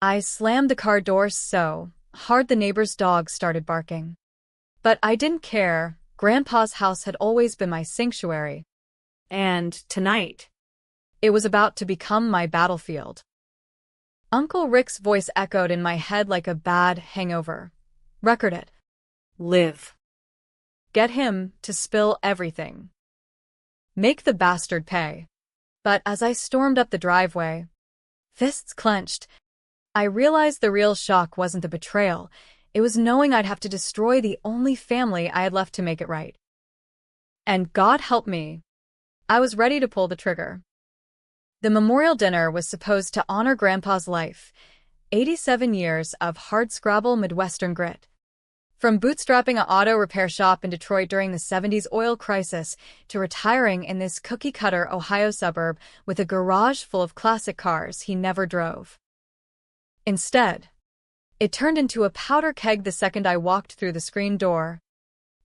I slammed the car door so hard the neighbor's dog started barking. But I didn't care. Grandpa's house had always been my sanctuary. And tonight, it was about to become my battlefield. Uncle Rick's voice echoed in my head like a bad hangover. Record it. Live. Get him to spill everything. Make the bastard pay. But as I stormed up the driveway, fists clenched, I realized the real shock wasn't the betrayal. It was knowing I'd have to destroy the only family I had left to make it right. And God help me, I was ready to pull the trigger. The memorial dinner was supposed to honor Grandpa's life, 87 years of hardscrabble Midwestern grit. From bootstrapping an auto repair shop in Detroit during the 70s oil crisis to retiring in this cookie-cutter Ohio suburb with a garage full of classic cars he never drove. Instead, it turned into a powder keg the second I walked through the screen door,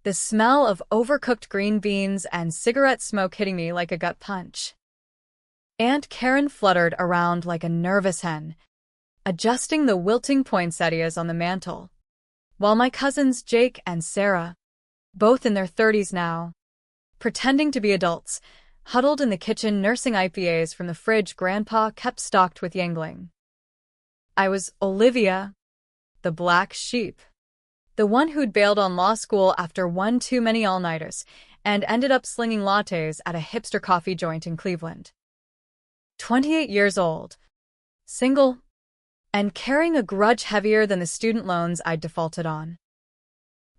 the smell of overcooked green beans and cigarette smoke hitting me like a gut punch. Aunt Karen fluttered around like a nervous hen, adjusting the wilting poinsettias on the mantel, while my cousins Jake and Sarah, both in their 30s now, pretending to be adults, huddled in the kitchen nursing IPAs from the fridge Grandpa kept stocked with Yangling. I was Olivia, the black sheep, the one who'd bailed on law school after one too many all-nighters and ended up slinging lattes at a hipster coffee joint in Cleveland. 28 years old, single, and carrying a grudge heavier than the student loans I'd defaulted on.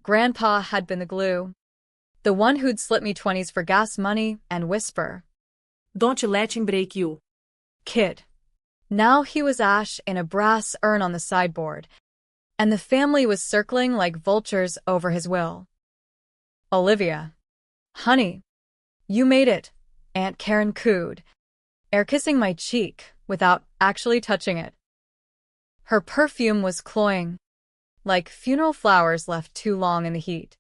Grandpa had been the glue, the one who'd slip me 20s for gas money and whisper, "Don't you let him break you, kid." Now he was ash in a brass urn on the sideboard, and the family was circling like vultures over his will. "Olivia, honey, you made it," Aunt Karen cooed, air-kissing my cheek without actually touching it. Her perfume was cloying, like funeral flowers left too long in the heat.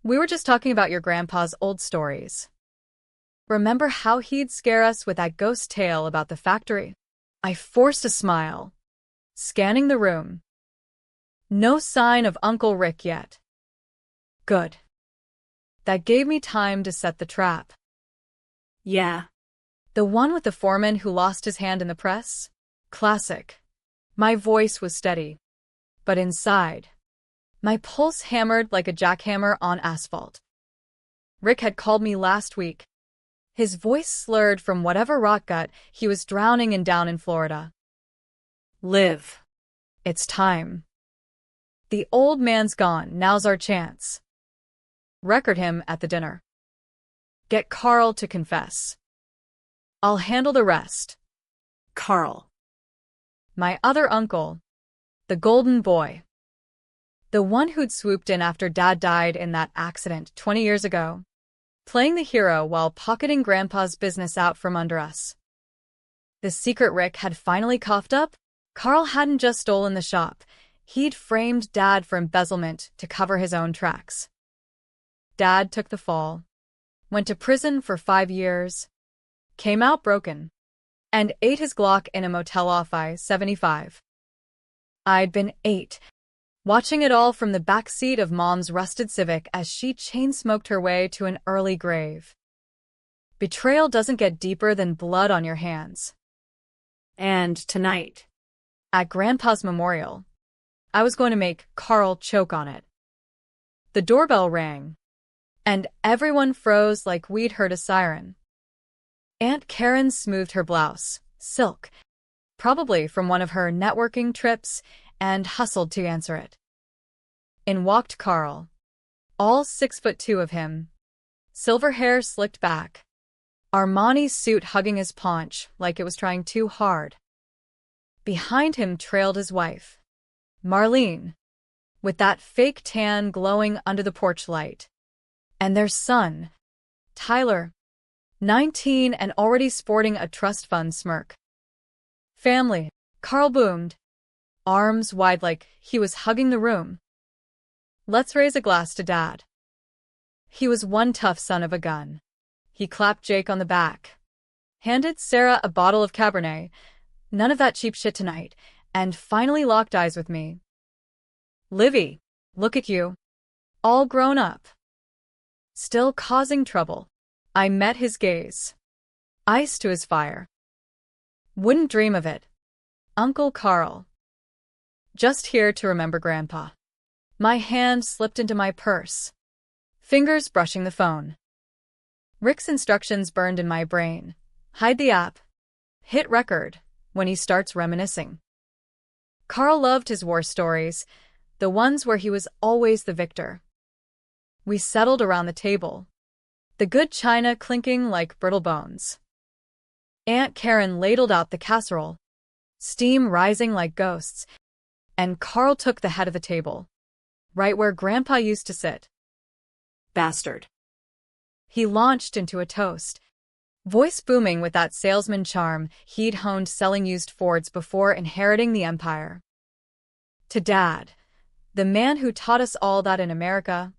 "We were just talking about your grandpa's old stories. Remember how he'd scare us with that ghost tale about the factory?" I forced a smile, scanning the room. No sign of Uncle Rick yet. Good. That gave me time to set the trap. "Yeah. The one with the foreman who lost his hand in the press? Classic." My voice was steady, but inside, my pulse hammered like a jackhammer on asphalt. Rick had called me last week, his voice slurred from whatever rock gut he was drowning in down in Florida. "Liv. It's time. The old man's gone, now's our chance. Record him at the dinner. Get Carl to confess. I'll handle the rest." Carl. My other uncle, the golden boy. The one who'd swooped in after Dad died in that accident 20 years ago, playing the hero while pocketing Grandpa's business out from under us. The secret Rick had finally coughed up. Carl hadn't just stolen the shop, he'd framed Dad for embezzlement to cover his own tracks. Dad took the fall, went to prison for 5 years, came out broken, and ate his Glock in a motel off I-75. I'd been 8, watching it all from the back seat of Mom's rusted Civic as she chain-smoked her way to an early grave. Betrayal doesn't get deeper than blood on your hands. And tonight, at Grandpa's memorial, I was going to make Carl choke on it. The doorbell rang, and everyone froze like we'd heard a siren. Aunt Karen smoothed her blouse, silk, probably from one of her networking trips, and hustled to answer it. In walked Carl, all 6'2" of him, silver hair slicked back, Armani suit hugging his paunch like it was trying too hard. Behind him trailed his wife, Marlene, with that fake tan glowing under the porch light, and their son, Tyler, 19 and already sporting a trust fund smirk. "Family," Carl boomed, arms wide like he was hugging the room. "Let's raise a glass to Dad. He was one tough son of a gun." He clapped Jake on the back, handed Sarah a bottle of Cabernet, "None of that cheap shit tonight," and finally locked eyes with me. Livy, look at you. All grown up. Still causing trouble. I met his gaze. Ice to his fire. Wouldn't dream of it. Uncle Carl. Just here to remember Grandpa. My hand slipped into my purse. Fingers brushing the phone. Rick's instructions burned in my brain. Hide the app. Hit record when he starts reminiscing. Carl loved his war stories, the ones where he was always the victor. We settled around the table, the good china clinking like brittle bones. Aunt Karen ladled out the casserole, steam rising like ghosts, and Carl took the head of the table, right where Grandpa used to sit. Bastard. He launched into a toast, voice booming with that salesman charm he'd honed selling used Fords before inheriting the empire. To Dad, the man who taught us all that in America,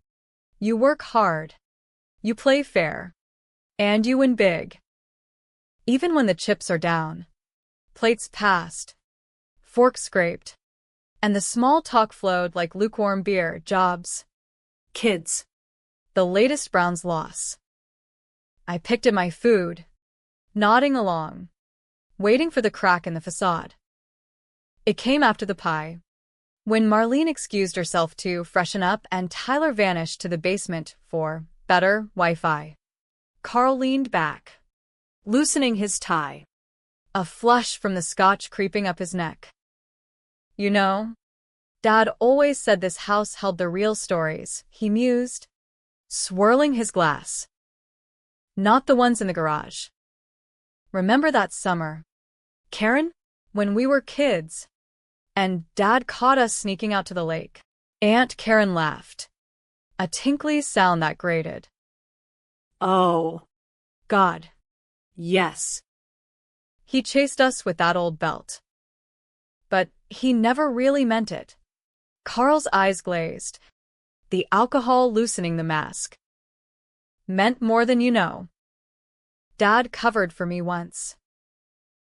you work hard, you play fair, and you win big. Even when the chips are down, plates passed, forks scraped, and the small talk flowed like lukewarm beer. Jobs, kids, the latest Browns loss. I picked at my food, nodding along, waiting for the crack in the facade. It came after the pie, when Marlene excused herself to freshen up and Tyler vanished to the basement for better Wi-Fi. Carl leaned back, loosening his tie, a flush from the scotch creeping up his neck. You know, Dad always said this house held the real stories, he mused, swirling his glass. Not the ones in the garage. Remember that summer, Karen, when we were kids, and Dad caught us sneaking out to the lake? Aunt Karen laughed, a tinkly sound that grated. Oh, God, yes. He chased us with that old belt. But he never really meant it. Carl's eyes glazed, the alcohol loosening the mask. Meant more than you know. Dad covered for me once.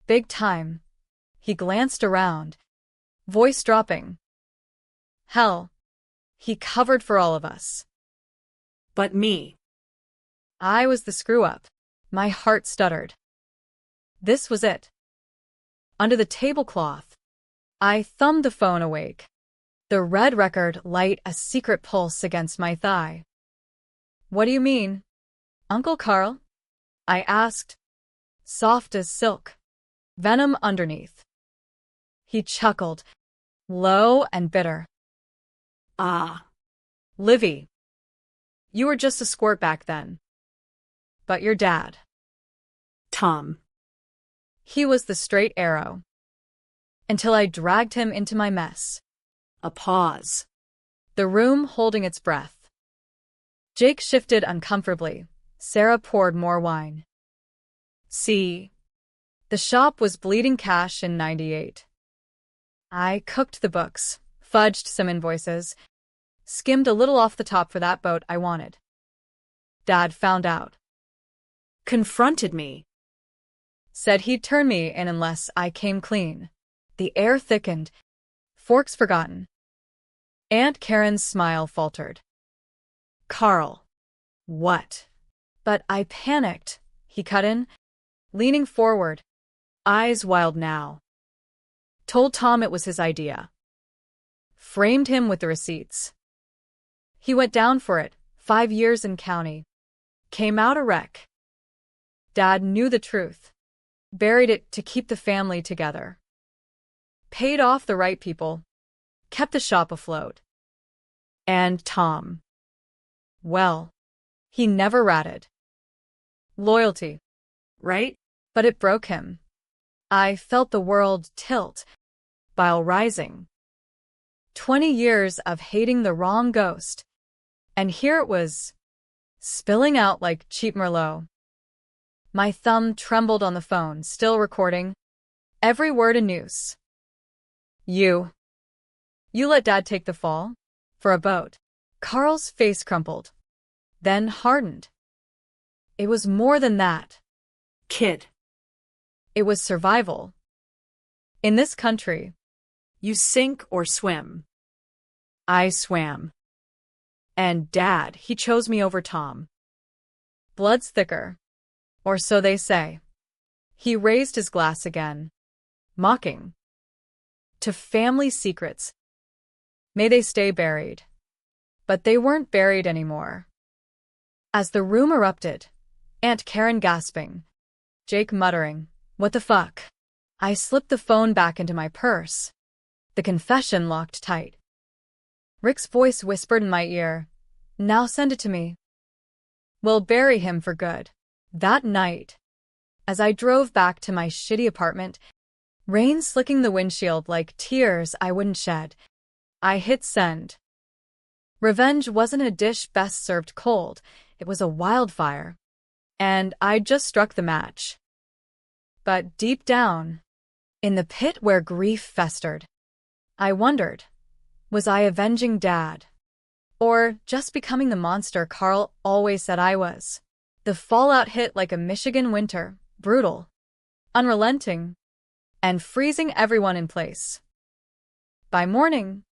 Big time. He glanced around, voice dropping. Hell, he covered for all of us. But me. I was the screw-up. My heart stuttered. This was it. Under the tablecloth, I thumbed the phone awake. The red record light a secret pulse against my thigh. What do you mean, Uncle Carl? I asked, soft as silk, venom underneath. He chuckled, low and bitter. Ah, Livy. You were just a squirt back then. But your dad, Tom, he was the straight arrow. Until I dragged him into my mess. A pause. The room holding its breath. Jake shifted uncomfortably. Sarah poured more wine. See, the shop was bleeding cash in '98. I cooked the books, fudged some invoices, skimmed a little off the top for that boat I wanted. Dad found out. Confronted me. Said he'd turn me in unless I came clean. The air thickened. Forks forgotten. Aunt Karen's smile faltered. Carl. What? But I panicked, he cut in, leaning forward, eyes wild now. Told Tom it was his idea. Framed him with the receipts. He went down for it, 5 years in county. Came out a wreck. Dad knew the truth. Buried it to keep the family together. Paid off the right people. Kept the shop afloat. And Tom. Well, he never ratted. Loyalty. Right? But it broke him. I felt the world tilt, bile rising. 20 years of hating the wrong ghost. And here it was, spilling out like cheap Merlot. My thumb trembled on the phone, still recording. Every word a noose. You let Dad take the fall? For a boat. Carl's face crumpled. Then hardened. It was more than that. Kid. It was survival. In this country, You sink or swim. I swam. And Dad, he chose me over Tom. Blood's thicker. Or so they say. He raised his glass again, mocking. To family secrets. May they stay buried. But they weren't buried anymore. As the room erupted, Aunt Karen gasping, Jake muttering, "What the fuck?" I slipped the phone back into my purse. The confession locked tight. Rick's voice whispered in my ear, "Now send it to me. We'll bury him for good." That night, as I drove back to my shitty apartment, rain slicking the windshield like tears I wouldn't shed, I hit send. Revenge wasn't a dish best served cold, it was a wildfire. And I'd just struck the match. But deep down, in the pit where grief festered, I wondered, was I avenging Dad? Or just becoming the monster Carl always said I was? The fallout hit like a Michigan winter, brutal, unrelenting, and freezing everyone in place. By morning,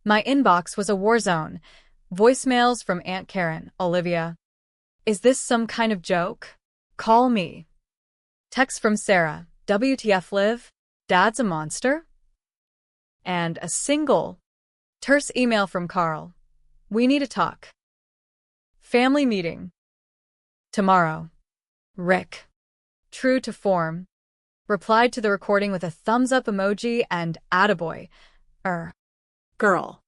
my inbox was a war zone. Voicemails from Aunt Karen, Olivia. Is this some kind of joke? Call me. Text from Sarah, WTF Liv? Dad's a monster? And a single, terse email from Carl. We need to talk. Family meeting. Tomorrow. Rick, true to form, replied to the recording with a thumbs-up emoji and attaboy. Girl.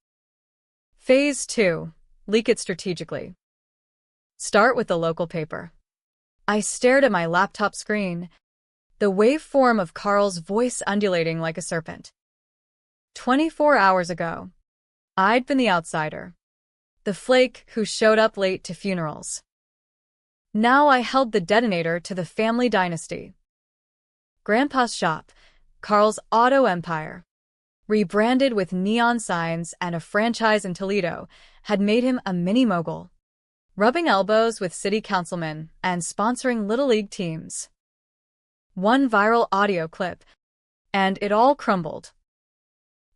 Phase 2. Leak it strategically. Start with the local paper. I stared at my laptop screen, the waveform of Carl's voice undulating like a serpent. 24 hours ago, I'd been the outsider, the flake who showed up late to funerals. Now I held the detonator to the family dynasty. Grandpa's shop, Carl's auto empire, rebranded with neon signs and a franchise in Toledo, had made him a mini mogul, rubbing elbows with city councilmen and sponsoring Little League teams. One viral audio clip, and it all crumbled.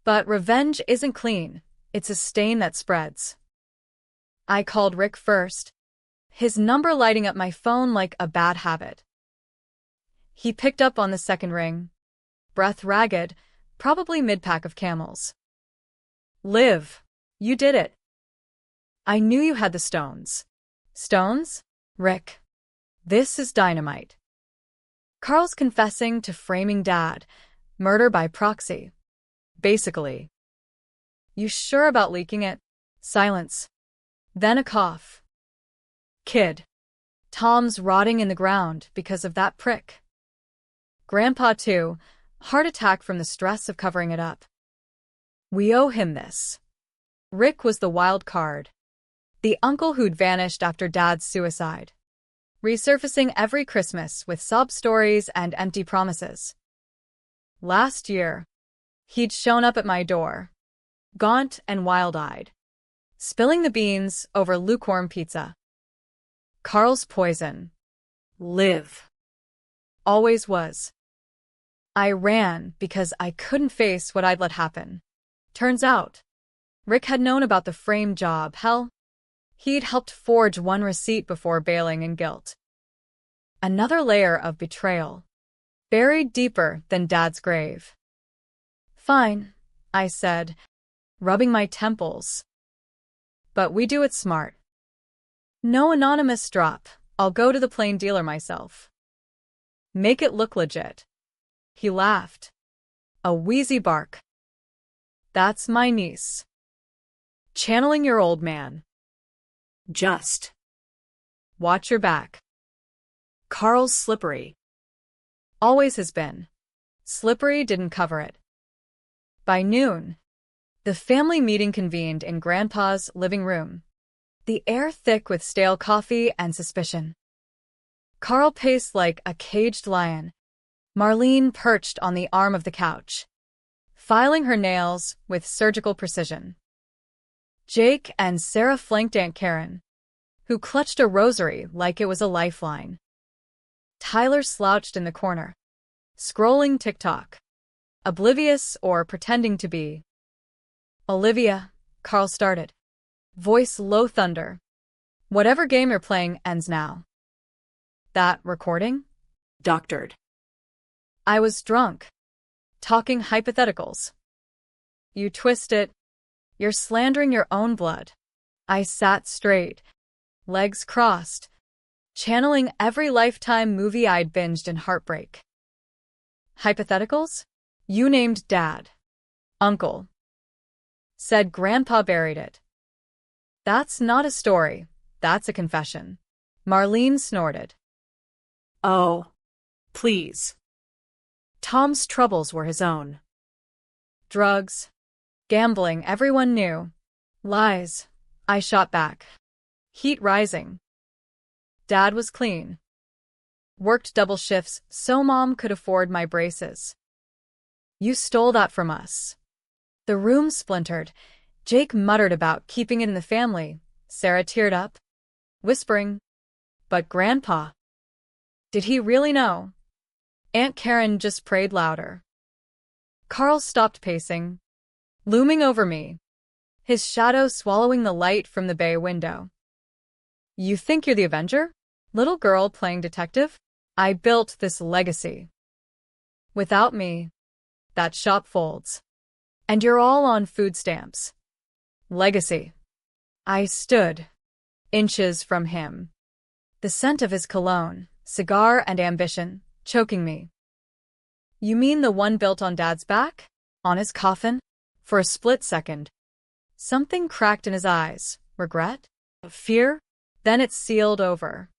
But revenge isn't clean, it's a stain that spreads. I called Rick first, his number lighting up my phone like a bad habit. He picked up on the second ring, breath ragged, probably mid-pack of Camels. Liv, you did it. I knew you had the stones. Stones? Rick. This is dynamite. Carl's confessing to framing Dad, murder by proxy. Basically. You sure about leaking it? Silence. Then a cough. Kid. Tom's rotting in the ground because of that prick. Grandpa too, heart attack from the stress of covering it up. We owe him this. Rick was the wild card. The uncle who'd vanished after Dad's suicide, resurfacing every Christmas with sob stories and empty promises. Last year, he'd shown up at my door, gaunt and wild-eyed, spilling the beans over lukewarm pizza. Carl's poison. Live. Always was. I ran because I couldn't face what I'd let happen. Turns out, Rick had known about the frame job. Hell, he'd helped forge one receipt before bailing in guilt. Another layer of betrayal, buried deeper than Dad's grave. Fine, I said, rubbing my temples. But we do it smart. No anonymous drop, I'll go to the plain dealer myself. Make it look legit. He laughed. A wheezy bark. That's my niece. Channeling your old man. Just. Watch your back. Carl's slippery. Always has been. Slippery didn't cover it. By noon, the family meeting convened in Grandpa's living room, the air thick with stale coffee and suspicion. Carl paced like a caged lion, Marlene perched on the arm of the couch, filing her nails with surgical precision. Jake and Sarah flanked Aunt Karen, who clutched a rosary like it was a lifeline. Tyler slouched in the corner, scrolling TikTok. oblivious or pretending to be. Olivia, Carl started. Voice low thunder. Whatever game you're playing ends now. That recording? Doctored. I was drunk. Talking hypotheticals. You twist it. You're slandering your own blood. I sat straight, legs crossed, channeling every Lifetime movie I'd binged in heartbreak. Hypotheticals? You named Dad. Uncle. Said Grandpa buried it. That's not a story. That's a confession. Marlene snorted. Oh, please. Tom's troubles were his own. Drugs, gambling, everyone knew. Lies. I shot back. Heat rising. Dad was clean. Worked double shifts so Mom could afford my braces. You stole that from us. The room splintered. Jake muttered about keeping it in the family. Sarah teared up, whispering, "But Grandpa." Did he really know? Aunt Karen just prayed louder. Carl stopped pacing, looming over me, his shadow swallowing the light from the bay window. You think you're the Avenger? Little girl playing detective? I built this legacy. Without me, that shop folds. And you're all on food stamps. Legacy. I stood, inches from him. The scent of his cologne, cigar and ambition, choking me. You mean the one built on Dad's back? On his coffin? For a split second. Something cracked in his eyes. Regret? Fear? Then it sealed over.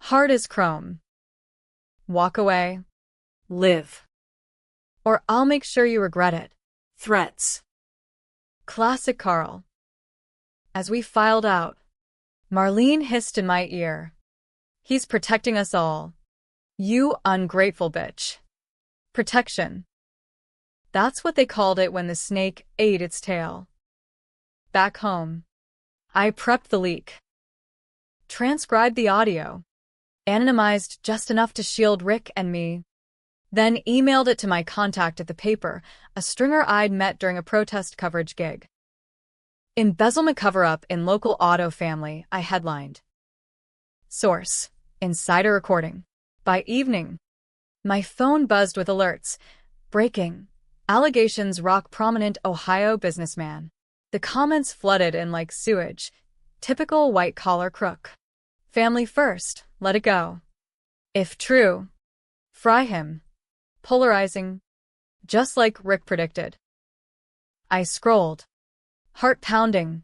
Hard as chrome. Walk away. Live. Or I'll make sure you regret it. Threats. Classic Carl. As we filed out, Marlene hissed in my ear. He's protecting us all. You ungrateful bitch. Protection. That's what they called it when the snake ate its tail. Back home, I prepped the leak. Transcribed the audio. Anonymized just enough to shield Rick and me. Then emailed it to my contact at the paper, a stringer I'd met during a protest coverage gig. Embezzlement cover-up in local auto family, I headlined. Source: Insider recording. By evening, my phone buzzed with alerts. Breaking. Allegations rock prominent Ohio businessman. The comments flooded in like sewage. Typical white-collar crook. Family first, let it go. If true, fry him. Polarizing. Just like Rick predicted. I scrolled, heart pounding,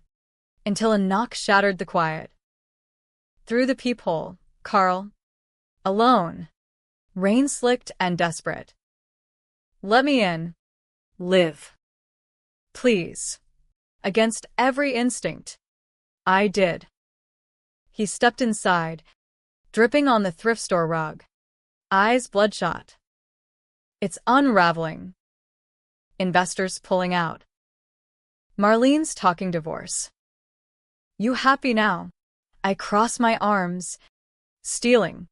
until a knock shattered the quiet. Through the peephole, Carl. Alone. Rain-slicked and desperate. Let me in. Live. Please. Against every instinct. I did. He stepped inside, dripping on the thrift store rug. Eyes bloodshot. It's unraveling. Investors pulling out. Marlene's talking divorce. You happy now? I cross my arms. Stealing.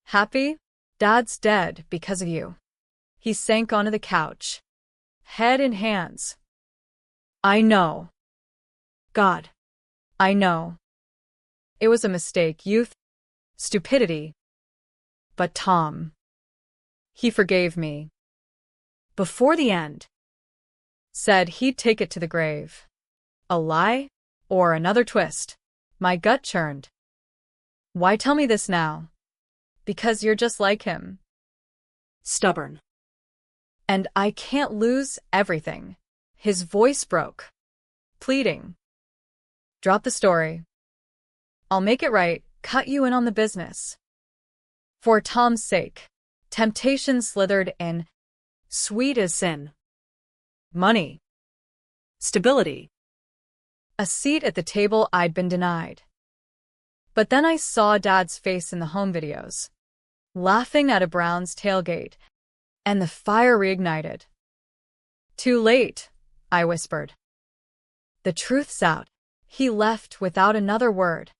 Happy? Dad's dead because of you. He sank onto the couch, head in hands. I know. God. I know. It was a mistake, youth. Stupidity. But Tom. He forgave me. Before the end. Said he'd take it to the grave. A lie? Or another twist? My gut churned. Why tell me this now? Because you're just like him. Stubborn. And I can't lose everything. His voice broke. Pleading. Drop the story. I'll make it right, cut you in on the business. For Tom's sake. Temptation slithered in. Sweet as sin. Money. Stability. A seat at the table I'd been denied. But then I saw Dad's face in the home videos. Laughing at a Browns tailgate. And the fire reignited. Too late, I whispered. The truth's out. He left without another word.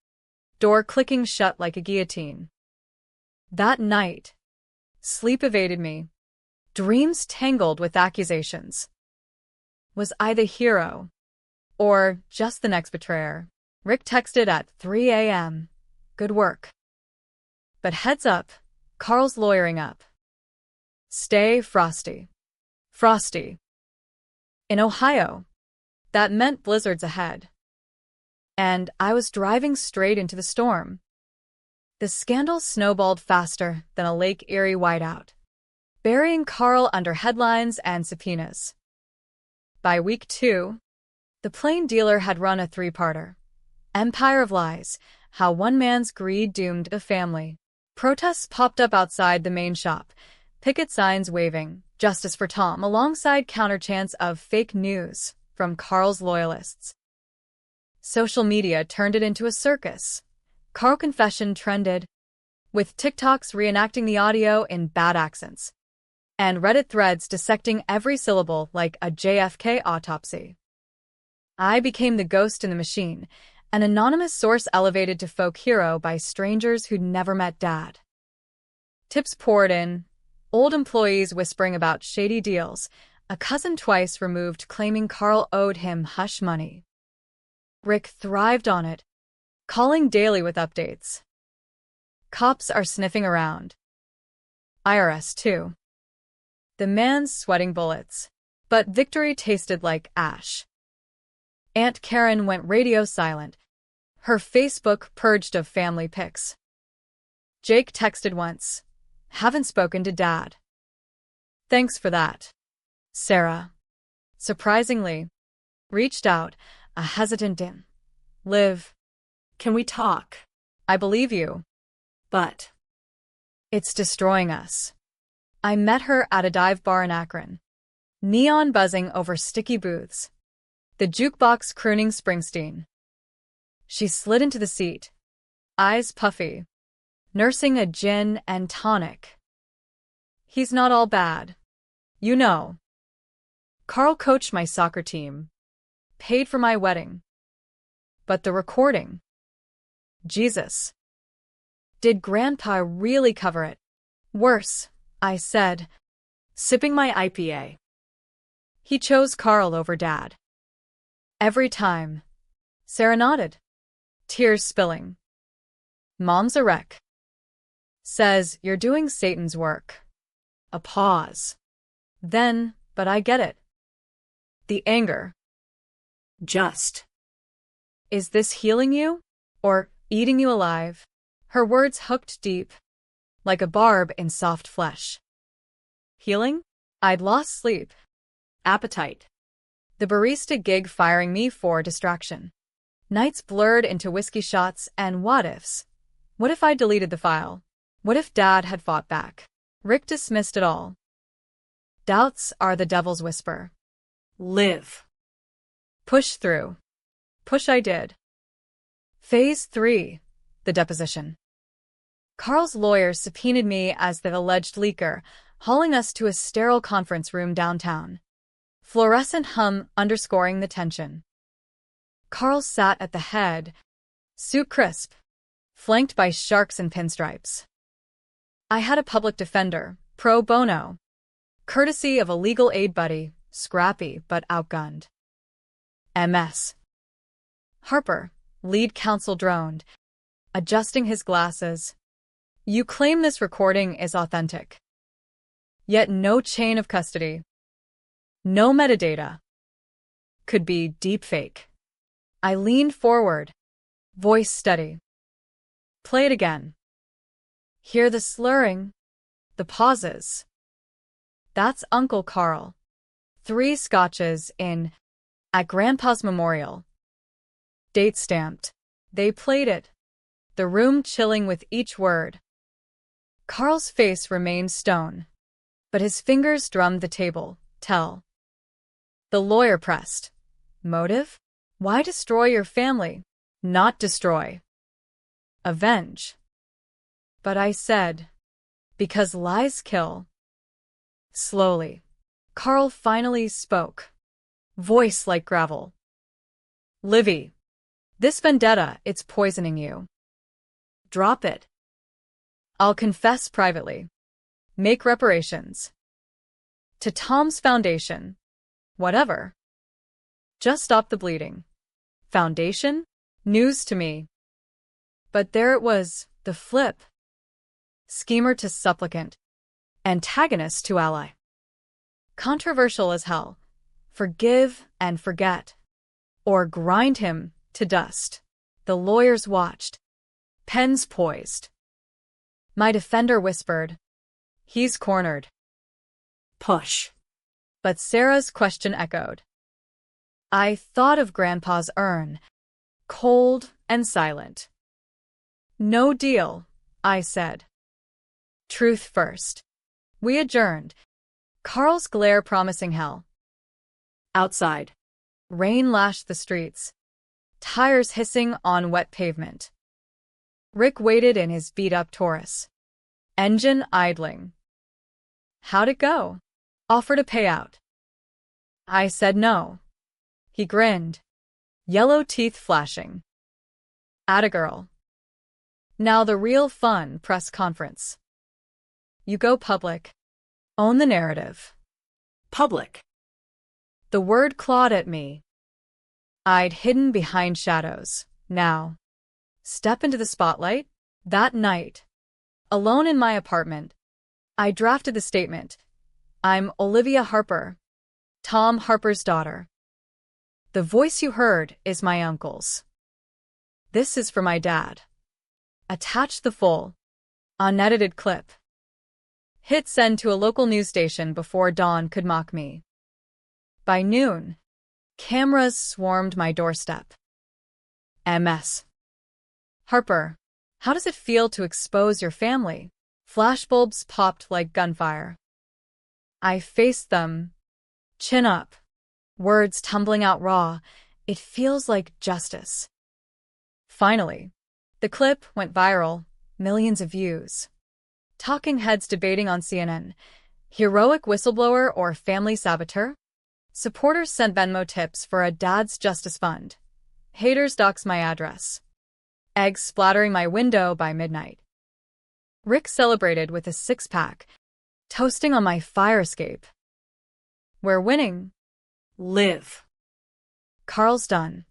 Door clicking shut like a guillotine. That night, sleep evaded me. Dreams tangled with accusations. Was I the hero? Or just the next betrayer? Rick texted at 3 a.m. Good work. But heads up, Carl's lawyering up. Stay frosty. Frosty. In Ohio. That meant blizzards ahead. And I was driving straight into the storm. The scandal snowballed faster than a Lake Erie whiteout, burying Carl under headlines and subpoenas. By week 2, the plain dealer had run a 3-parter. Empire of Lies, How One Man's Greed Doomed a Family. Protests popped up outside the main shop, picket signs waving, "Justice for Tom," alongside counterchants of fake news from Carl's loyalists. Social media turned it into a circus. Carl confession trended, with TikToks reenacting the audio in bad accents, and Reddit threads dissecting every syllable like a JFK autopsy. I became the ghost in the machine, an anonymous source elevated to folk hero by strangers who'd never met Dad. Tips poured in, old employees whispering about shady deals, a cousin twice removed claiming Carl owed him hush money. Rick thrived on it, calling daily with updates. Cops are sniffing around. IRS too. The man's sweating bullets, but victory tasted like ash. Aunt Karen went radio silent, her Facebook purged of family pics. Jake texted once, "Haven't spoken to Dad." "Thanks for that." Sarah, surprisingly, reached out, a hesitant in. "Liv, Can we talk? I believe you. But It's destroying us." I met her at a dive bar in Akron. Neon buzzing over sticky booths. The jukebox crooning Springsteen. She slid into the seat, eyes puffy, nursing a gin and tonic. "He's not all bad. You know. Carl coached my soccer team. Paid for my wedding. But the recording. Jesus. Did Grandpa really cover it?" "Worse," I said, sipping my IPA. "He chose Carl over Dad. Every time." Sarah nodded, tears spilling. "Mom's a wreck. Says you're doing Satan's work." A pause. Then, "But I get it. The anger. just Is this healing you? Or eating you alive?" Her words hooked deep, like a barb in soft flesh. Healing? I'd lost sleep. Appetite. The barista gig firing me for distraction. Nights blurred into whiskey shots and what-ifs. What if I deleted the file? What if Dad had fought back? Rick dismissed it all. Doubts are the devil's whisper. live. Push through. Push I did. Phase 3. The deposition. Carl's lawyers subpoenaed me as the alleged leaker, hauling us to a sterile conference room downtown. Fluorescent hum underscoring the tension. Carl sat at the head, suit crisp, flanked by sharks and pinstripes. I had a public defender, pro bono, courtesy of a legal aid buddy, scrappy but outgunned. MS. Harper, lead counsel, droned, adjusting his glasses. "You claim this recording is authentic. Yet no chain of custody. No metadata. Could be deepfake." I leaned forward, voice steady. "Play it again." Hear the slurring, the pauses. That's Uncle Carl. 3 scotches in, at Grandpa's memorial. Date stamped. They played it, the room chilling with each word. Carl's face remained stone, but his fingers drummed the table. Tell. The lawyer pressed. Motive? Why destroy your family? Not destroy. Avenge. But I said, because lies kill. Slowly, Carl finally spoke, voice like gravel. "Livy, this vendetta, it's poisoning you. Drop it. I'll confess privately. Make reparations. To Tom's foundation. Whatever. Just stop the bleeding. Foundation? News to me. But there it was, the flip. Schemer to supplicant. Antagonist to ally. Controversial as hell. Forgive and forget. Or grind him to dust. The lawyers watched. Pens poised. My defender whispered, "He's cornered." Push. But Sarah's question echoed. I thought of Grandpa's urn, cold and silent. No deal, I said. Truth first. We adjourned. Carl's glare promising hell. Outside. Rain lashed the streets. Tires hissing on wet pavement. Rick waited in his beat-up Taurus. Engine idling. How'd it go? Offered a payout. I said no. He grinned. Yellow teeth flashing. Atta girl. Now the real fun press conference. You go public. Own the narrative. Public. The word clawed at me. I'd hidden behind shadows. Now. Step into the spotlight? That night. Alone in my apartment. I drafted the statement. I'm Olivia Harper. Tom Harper's daughter. The voice you heard is my uncle's. This is for my dad. Attach the full, unedited clip. Hit send to a local news station before Dawn could mock me. By noon, cameras swarmed my doorstep. MS. Harper, how does it feel to expose your family? Flashbulbs popped like gunfire. I faced them, chin up, words tumbling out raw. It feels like justice. Finally, the clip went viral, millions of views. Talking heads debating on CNN, heroic whistleblower or family saboteur? Supporters sent Venmo tips for a dad's justice fund. Haters doxed my address. Eggs splattering my window by midnight. Rick celebrated with a six-pack, toasting on my fire escape. We're winning. Live. Carl's done.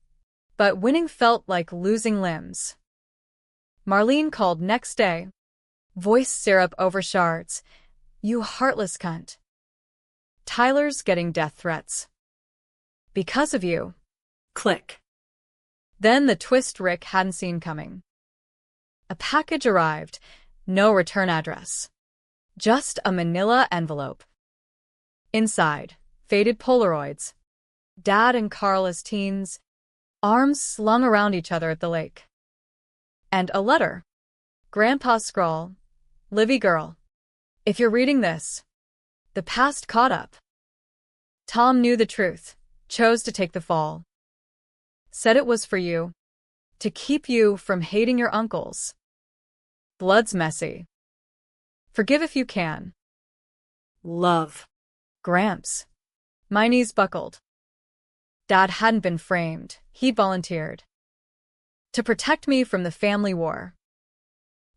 But winning felt like losing limbs. Marlene called next day. Voice syrup over shards. You heartless cunt. Tyler's getting death threats. Because of you. Click. Then the twist Rick hadn't seen coming. A package arrived, no return address. Just a manila envelope. Inside, faded Polaroids. Dad and Carl as teens, arms slung around each other at the lake. And a letter. Grandpa's scrawl. Livy girl. If you're reading this, the past caught up. Tom knew the truth, chose to take the fall. Said it was for you. To keep you from hating your uncles. Blood's messy. Forgive if you can. Love. Gramps. My knees buckled. Dad hadn't been framed, he'd volunteered. To protect me from the family war.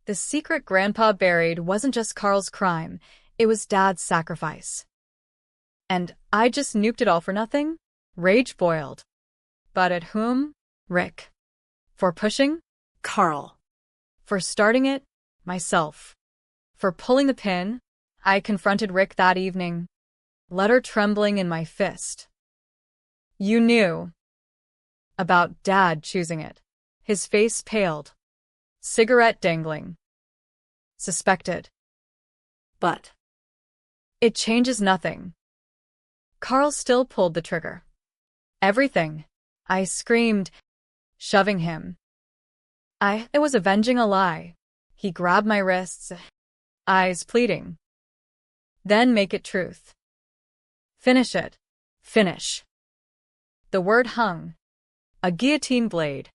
The secret Grandpa buried wasn't just Carl's crime, it was Dad's sacrifice. And I just nuked it all for nothing? Rage boiled. But at whom? Rick. For pushing? Carl. For starting it? Myself. For pulling the pin? I confronted Rick that evening. Letter trembling in my fist. You knew. About Dad choosing it. His face paled. Cigarette dangling. Suspected. But. It changes nothing. Carl still pulled the trigger. Everything. I screamed, shoving him. It was avenging a lie. He grabbed my wrists, eyes pleading. Then make it truth. Finish it. Finish. The word hung. A guillotine blade.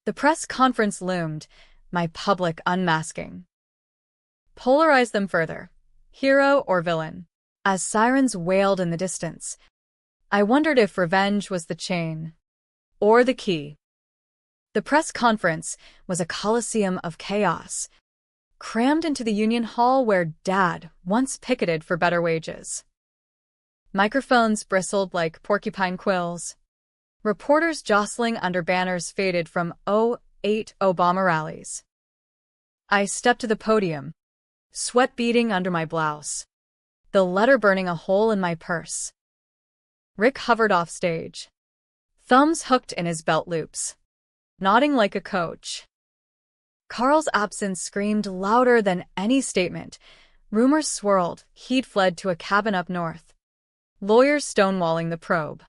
The press conference loomed, my public unmasking. Polarize them further. Hero or villain. As sirens wailed in the distance, I wondered if revenge was the chain. Or the key. The press conference was a coliseum of chaos, crammed into the Union Hall where Dad once picketed for better wages. Microphones bristled like porcupine quills. Reporters jostling under banners faded from '08 Obama rallies. I stepped to the podium, sweat beading under my blouse, the letter burning a hole in my purse. Rick hovered off stage, thumbs hooked in his belt loops, nodding like a coach. Carl's absence screamed louder than any statement. Rumors swirled he'd fled to a cabin up north. Lawyers stonewalling the probe.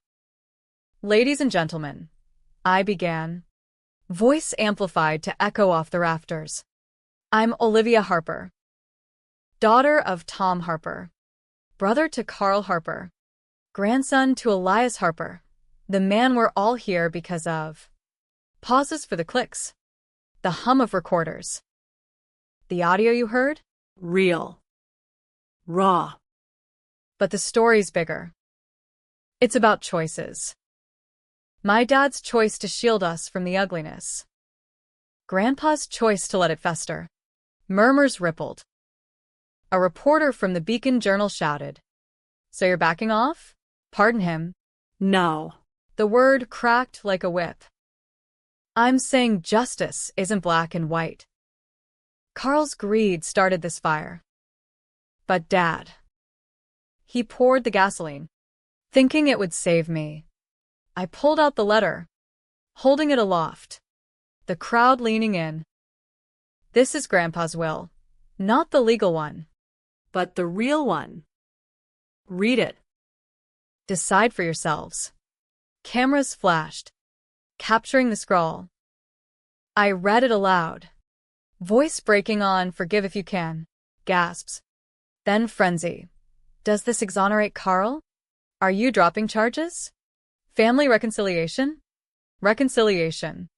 "Ladies and gentlemen," I began, voice amplified to echo off the rafters. "I'm Olivia Harper, daughter of Tom Harper, brother to Carl Harper, grandson to Elias Harper, the man we're all here because of." Pauses for the clicks, the hum of recorders. "The audio you heard? Real. Raw. But the story's bigger. It's about choices. My dad's choice to shield us from the ugliness. Grandpa's choice to let it fester." Murmurs rippled. A reporter from the Beacon Journal shouted, "So you're backing off?" "Pardon him." No. The word cracked like a whip. "I'm saying justice isn't black and white." Carl's greed started this fire. But Dad. He poured the gasoline, thinking it would save me. I pulled out the letter, holding it aloft, the crowd leaning in. "This is Grandpa's will, not the legal one." But the real one. Read it. "Decide for yourselves." Cameras flashed, capturing the scrawl. I read it aloud, voice breaking on "Forgive if you can," gasps. Then frenzy. "Does this exonerate Carl? Are you dropping charges? Family reconciliation?" Reconciliation.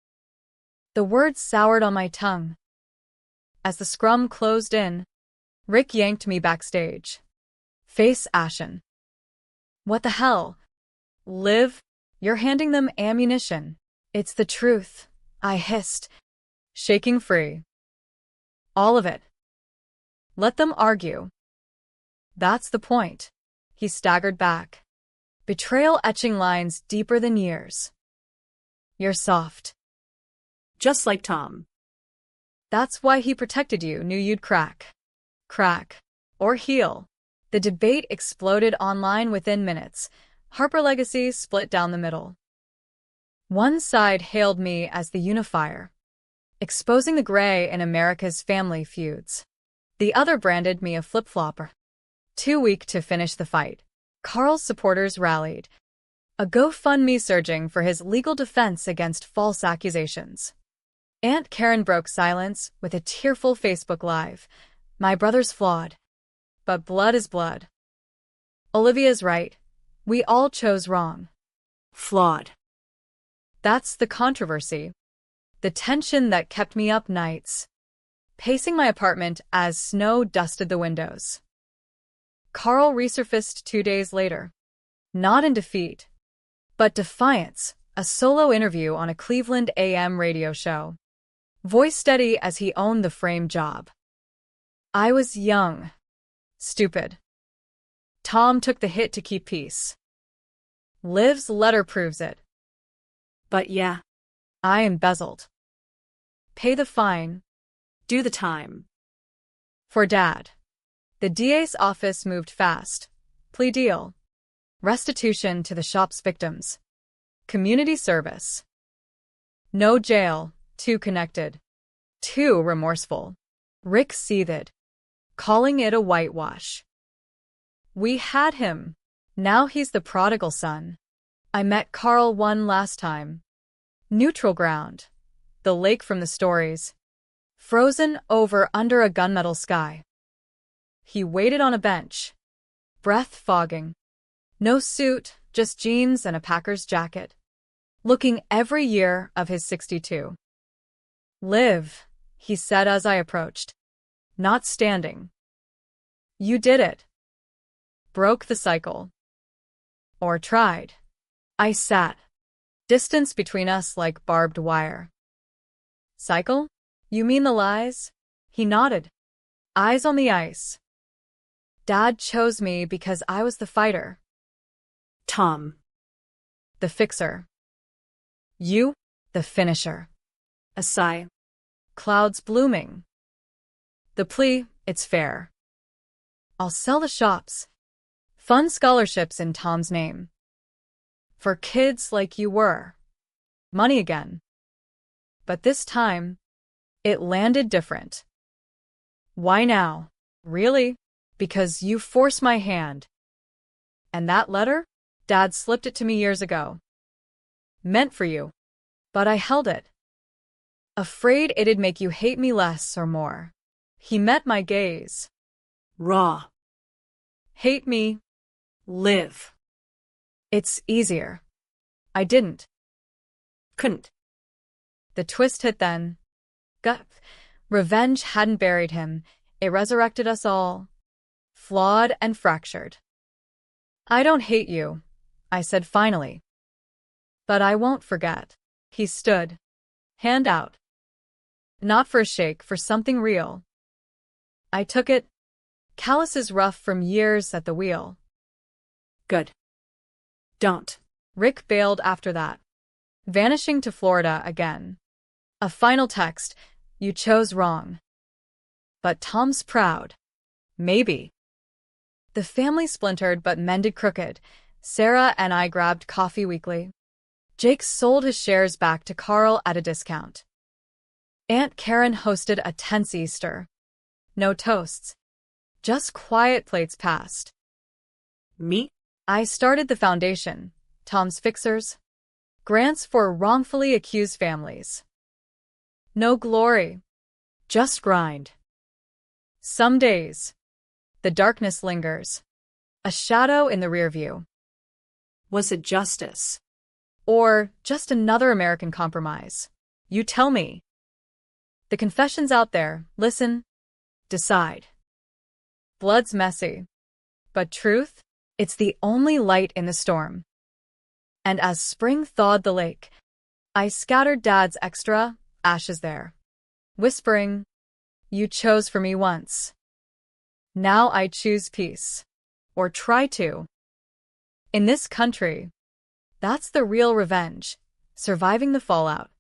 The words soured on my tongue. As the scrum closed in, Rick yanked me backstage, face ashen. "What the hell? Liv, you're handing them ammunition." "It's the truth," I hissed, shaking free. "All of it. Let them argue." "That's the point." He staggered back, betrayal etching lines deeper than years. "You're soft. Just like Tom." That's why he protected you, knew you'd crack. Crack. Or heal." The debate exploded online within minutes. Harper legacy split down the middle. One side hailed me as the unifier, exposing the gray in America's family feuds. The other branded me a flip-flopper, too weak to finish the fight. Carl's supporters rallied, a GoFundMe surging for his legal defense against false accusations. Aunt Karen broke silence with a tearful Facebook Live. "My brother's flawed, but blood is blood." Olivia's right. We all chose wrong. Flawed. That's the controversy. The tension that kept me up nights, pacing my apartment as snow dusted the windows. Carl resurfaced 2 days later. Not in defeat, but defiance, a solo interview on a Cleveland AM radio show. Voice steady as he owned the frame job. I was young. Stupid. Tom took the hit to keep peace. Liv's letter proves it. But yeah. I embezzled. Pay the fine. Do the time. For Dad. The DA's office moved fast. Plea deal. Restitution to the shop's victims. Community service. No jail. Too connected. Too remorseful. Rick seethed, calling it a whitewash. We had him. Now he's the prodigal son. I met Carl one last time. Neutral ground. The lake from the stories. Frozen over under a gunmetal sky. He waited on a bench. Breath fogging. No suit, just jeans and a Packers jacket. Looking every year of his 62. Liv, he said as I approached. Not standing. You did it. Broke the cycle. Or tried. I sat. Distance between us like barbed wire. Cycle? You mean the lies? He nodded. Eyes on the ice. Dad chose me because I was the fighter. Tom. The fixer. You, the finisher. A sigh. Clouds blooming. The plea, it's fair. I'll sell the shops. Fund scholarships in Tom's name. For kids like you were. Money again. But this time, it landed different. Why now? Really? Because you forced my hand. And that letter? Dad slipped it to me years ago. Meant for you. But I held it. Afraid it'd make you hate me less or more. He met my gaze. Raw. Hate me. Live. It's easier. I didn't. Couldn't. The twist hit then. Gut. Revenge hadn't buried him. It resurrected us all. Flawed and fractured. I don't hate you, I said finally. But I won't forget. He stood. Hand out. Not for a shake, for something real. I took it. Calluses rough from years at the wheel. Good. Don't. Rick bailed after that. Vanishing to Florida again. A final text. You chose wrong. But Tom's proud. Maybe. The family splintered but mended crooked. Sarah and I grabbed coffee weekly. Jake sold his shares back to Carl at a discount. Aunt Karen hosted a tense Easter. No toasts. Just quiet plates passed. Me? I started the foundation, Tom's Fixers. Grants for wrongfully accused families. No glory. Just grind. Some days. The darkness lingers. A shadow in the rear view. Was it justice? Or just another American compromise? You tell me. The confession's out there. Listen. Decide. Blood's messy. But truth? It's the only light in the storm. And as spring thawed the lake, I scattered Dad's extra ashes there, whispering, you chose for me once. Now I choose peace. Or try to. In this country, that's the real revenge, surviving the fallout.